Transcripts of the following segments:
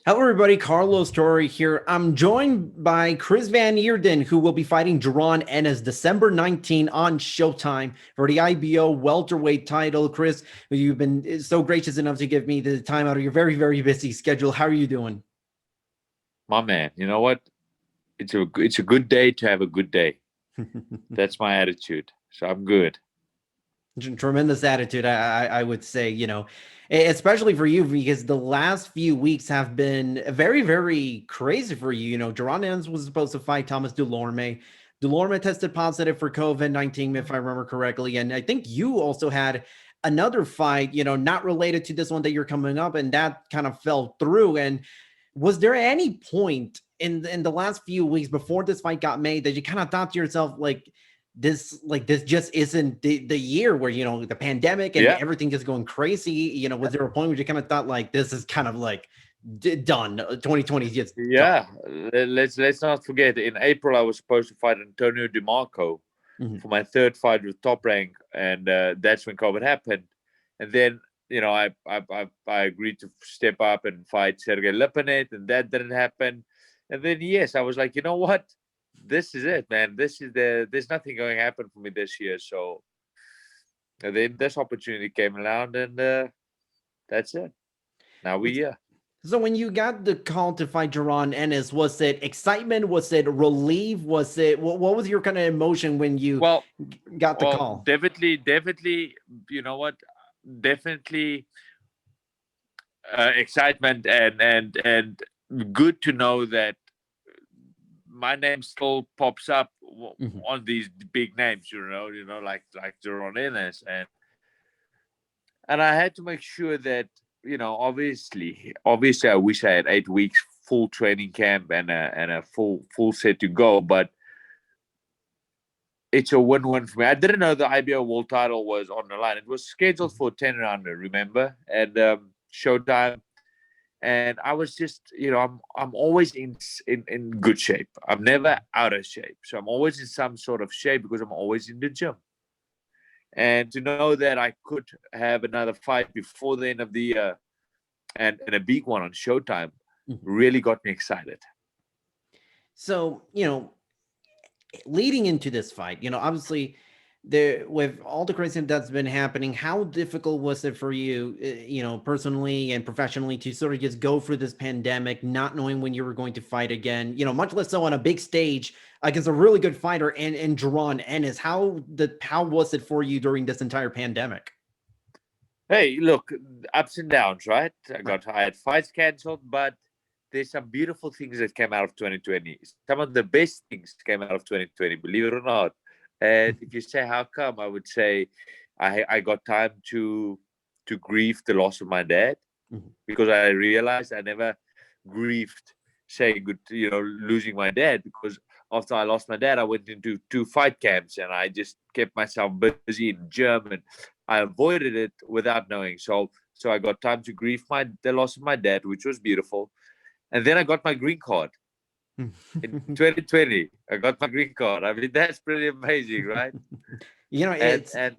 Hello, everybody. Carlos Torre here. I'm joined by Chris Van Heerden, who will be fighting Jaron Ennis December 19 on Showtime for the IBO welterweight title. Chris, you've been so gracious enough to give me the time out of your very, very busy schedule. How are you doing? My man, you know what? It's a good day to have a good day. That's my attitude. So I'm good. Tremendous attitude, I would say, especially for you, because the last few weeks have been very, very crazy for you. Jaron Ennis was supposed to fight Thomas Delorme. Delorme tested positive for COVID-19, if I remember correctly. And I think you also had another fight, not related to this one that you're coming up, and that kind of fell through. And was there any point in the last few weeks before this fight got made that you kind of thought to yourself, this just isn't the year where the pandemic and Yeah, everything is going crazy? Was there a point where you kind of thought like this is kind of like done? 2020 is just done. yeah. Let's not forget. In April, I was supposed to fight Antonio DeMarco Mhm. for my third fight with Top Rank, and that's when COVID happened. And then I agreed to step up and fight Sergey Lipinet, and that didn't happen. And then yes, I was like, you know what? This is it, man. There's nothing going to happen for me this year. So and then this opportunity came around, and that's it. Now we here. So when you got the call to fight Jaron Ennis, was it excitement? Was it relief? Was it what was your kind of emotion when you Well, got the well, call? definitely. You know what? Definitely excitement and good to know that my name still pops up Mhm. on these big names. Like Jaron Ennis, and I had to make sure that obviously, I wish I had 8 weeks full training camp and a full set to go, but it's a win-win for me. I didn't know the IBO World Title was on the line. It was scheduled for 10 rounder, remember, and Showtime. And I was just, I'm always in good shape. I'm never out of shape, so I'm always in some sort of shape because I'm always in the gym. And to know that I could have another fight before the end of the year and a big one on Showtime Mhm. really got me excited. So, leading into this fight, obviously there with all the crazy that's been happening, how difficult was it for you, personally and professionally to sort of just go through this pandemic, not knowing when you were going to fight again, much less so on a big stage against a really good fighter and Jaron Ennis. How was it for you during this entire pandemic? Hey, look, ups and downs, right? Right. I had fights cancelled, but there's some beautiful things that came out of 2020. Some of the best things came out of 2020, believe it or not. And if you say how come, I would say I got time to grieve the loss of my dad Mhm. because I realized I never grieved saying good, losing my dad because after I lost my dad, I went into 2 fight camps and I just kept myself busy in gym and I avoided it without knowing. So I got time to grieve the loss of my dad, which was beautiful. And then I got my green card in 2020. I got my green card. I mean, that's pretty amazing, right? And It's and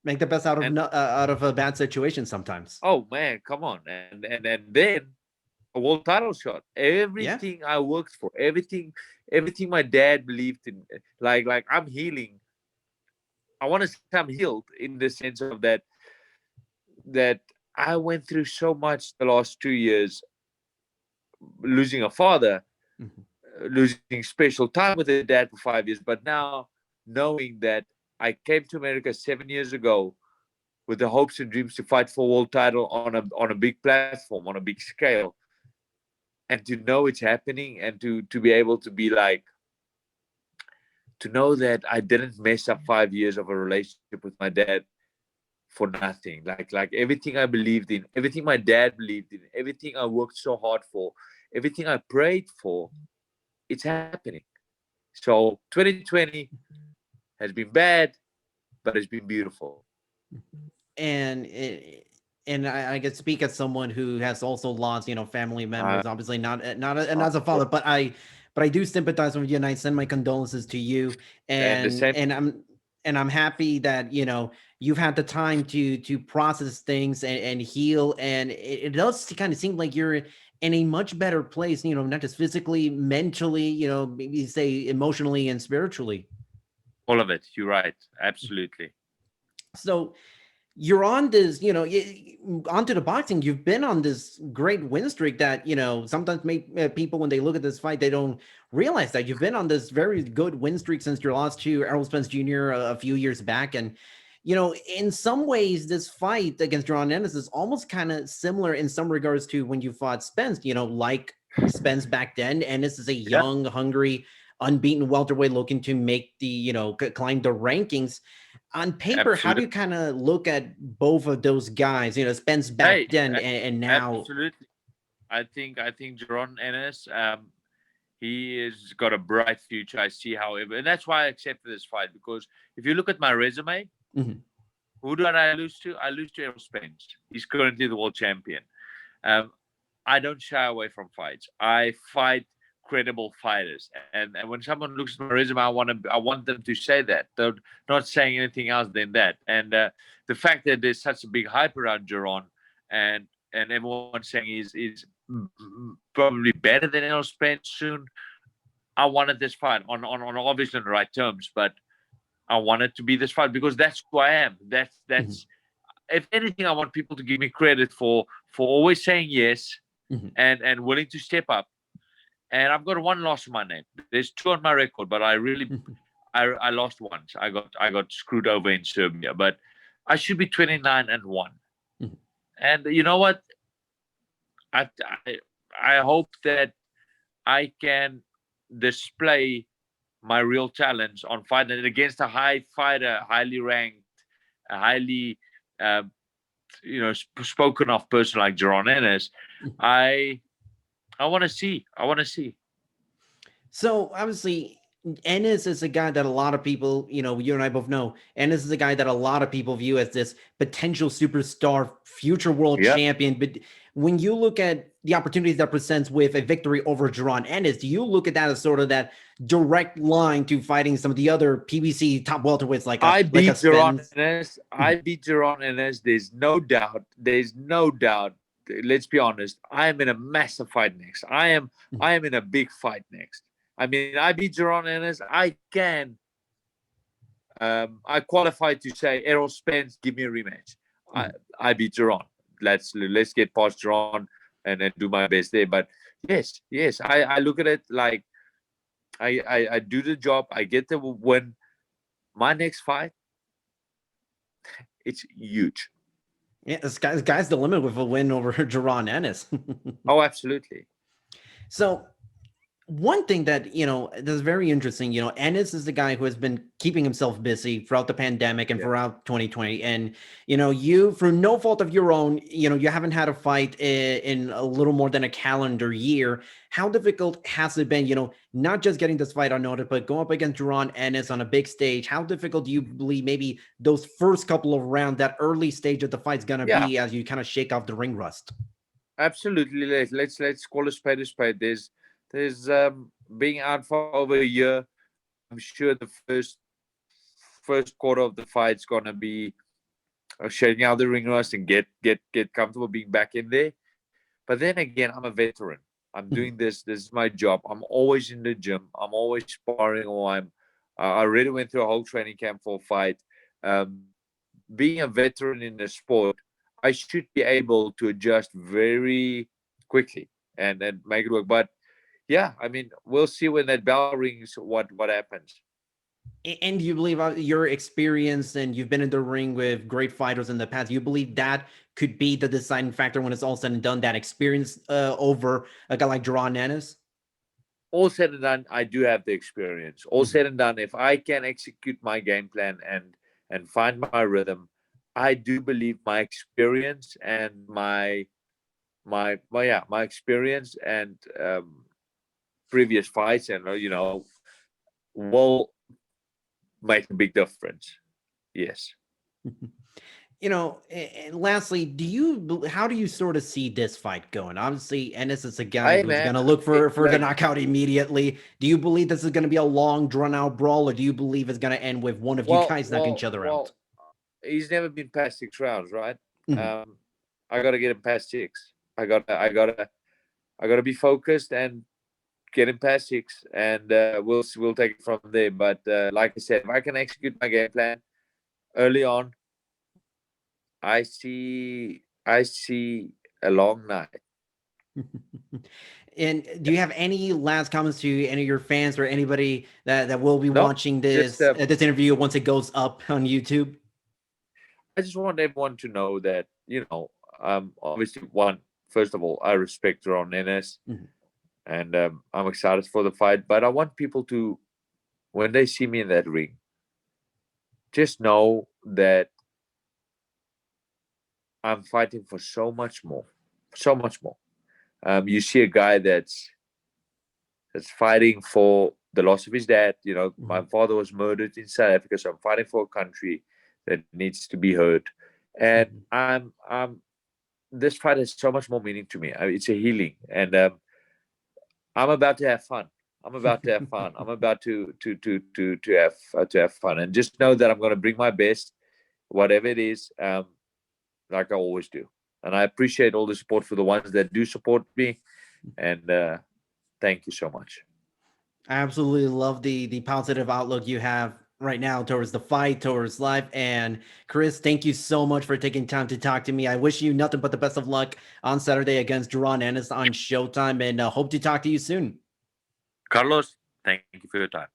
make the best out of and out of a bad situation sometimes. oh man, come on! And then a world title shot. Yeah. Everything I worked for, everything my dad believed in. Like I'm healing. I want to say I'm healed in the sense of that I went through so much the last 2 years, losing a father, Mhm. losing special time with a dad for 5 years, but now knowing that I came to America 7 years ago with the hopes and dreams to fight for a world title on a big platform, on a big scale, and to know it's happening and to be able to be like to know that I didn't mess up 5 years of a relationship with my dad for nothing. Like everything I believed in, everything my dad believed in, everything I worked so hard for, everything I prayed for, it's happening. So 2020 has been bad, but it's been beautiful. and and I could speak as someone who has also lost, family Uh, members. Obviously, not as a of father, course. but I do sympathize with you, and I send my condolences to you. And the And same. I'm happy that you've had the time to process things and heal. And it does kind of seem like you're in a much better place, not just physically, mentally, maybe say emotionally and spiritually. All of it. You're right. Absolutely. So you're on this, onto the boxing. You've been on this great win streak that, sometimes make people, when they look at this fight, they don't realize that you've been on this very good win streak since your loss to Errol Spence Jr. a few years back. And, in some ways, this fight against Jaron Ennis is almost kind of similar in some regards to when you fought Spence, like Spence back then. And this is a Yeah. young, hungry, unbeaten welterweight looking to make the, climb the rankings. On paper, how do Absolutely. you kind of look at both of those guys? Spence back Hey, then and now. absolutely. I think Jaron Ennis, he has got a bright future. I see how, and that's why I accepted this fight, because if you look at my resume, Mhm. who did I lose to? I lose to Errol Spence. He's currently the world champion. Um, I don't shy away from fights. I fight credible fighters, and when someone looks at my resume, I want them to say that. They're not saying anything else than that. And the fact that there's such a big hype around Jaron, and everyone's saying he's probably better than Errol Spence soon. I wanted this fight on obviously on the right terms, but I wanted to be this fight because that's who I am. Mhm. That's if anything, I want people to give me credit for always saying yes Mhm. and willing to step up. And I've got one loss in my name. There's two on my record, but I lost once. I got screwed over in Serbia, but I should be 29-1. Mhm. And you know what? I I, I hope that I can display my real talents on fight and against a high fighter, highly ranked, a highly uh, spoken of person like Jaron Ennis. Mhm. I I want to see. I want to see. So obviously, Ennis is a guy that a lot of people, you and I both know. Ennis is a guy that a lot of people view as this potential superstar, future world Yeah. champion. But when you look at the opportunities that presents with a victory over Jaron Ennis, do you look at that as sort of that direct line to fighting some of the other PBC top welterweights like a I like a beat Jaron Spence? Ennis. I beat Jaron Ennis. There's no doubt. There's no doubt. Let's be honest. I am in a massive fight next. I am in a big fight next. I mean, I beat Jaron Ennis. I can. I qualify to say Errol Spence, give me a rematch. I I beat Jaron. Let's get past Jaron and do my best there. But yes. I look at it like I do the job. I get the win. My next fight, it's huge. Yeah, this guy's the limit with a win over Jaron Ennis. Oh, absolutely. So one thing that that's very interesting, Ennis is the guy who has been keeping himself busy throughout the pandemic and Yeah. throughout 2020. And you, through no fault of your own, you haven't had a fight in a little more than a calendar year. How difficult has it been, not just getting this fight unnoticed, but going up against Jaron Ennis on a big stage? How difficult do you believe maybe those first couple of rounds, that early stage of the fight's gonna Yeah, be, as you kind of shake off the ring rust? absolutely. Let's call a spade a spade. There's being out for over a year. I'm sure the first quarter of the fight's gonna be shaking out the ring rust and get comfortable being back in there. But then again, I'm a veteran. I'm doing this. This is my job. I'm always in the gym. I'm always sparring. Or I already went through a whole training camp for a fight. Being a veteran in the sport, I should be able to adjust very quickly and make it work. But yeah, I mean, we'll see when that bell rings what happens. And do you believe your experience, and you've been in the ring with great fighters in the past, you believe that could be the deciding factor when it's all said and done, that experience over a guy like Jaron Ennis? All said and done, I do have the experience. All Mhm. said and done, if I can execute my game plan and find my rhythm, I do believe my experience and my experience and previous fights and will make a big difference. Yes. And lastly, how do you sort of see this fight going? Obviously, Ennis is a guy Hey who's going man, to look for the like knockout immediately. Do you believe this is going to be a long, drawn out brawl, or do you believe it's going to end with one of you well, guys knocking each well, other out? well. He's never been past 6 rounds, right? Mhm. Um, I got to get him past six. I got to I got to be focused and get him past 6, and we'll take it from there. But like I said, if I can execute my game plan early on, I see a long night. And do you have any last comments to any of your fans or anybody that will be No, watching just this interview once it goes up on YouTube? I just want everyone to know that, obviously, first of all, I respect Jaron Ennis, Mhm. and I'm excited for the fight. But I want people to, when they see me in that ring, just know that I'm fighting for so much more, so much more. You see a guy that's fighting for the loss of his dad. My Mhm. father was murdered in South Africa, so I'm fighting for a country that needs to be heard. And Mhm. I'm this fight has so much more meaning to me. It's a healing, and I'm about to have fun. I'm about to have fun. I'm about to have fun, and just know that I'm going to bring my best, whatever it is, like I always do. And I appreciate all the support for the ones that do support me, and thank you so much. I absolutely love the positive outlook you have right now towards the fight, towards life. And Chris, thank you so much for taking time to talk to me. I wish you nothing but the best of luck on Saturday against Jaron Ennis on Showtime, and hope to talk to you soon. Carlos, thank you for your time.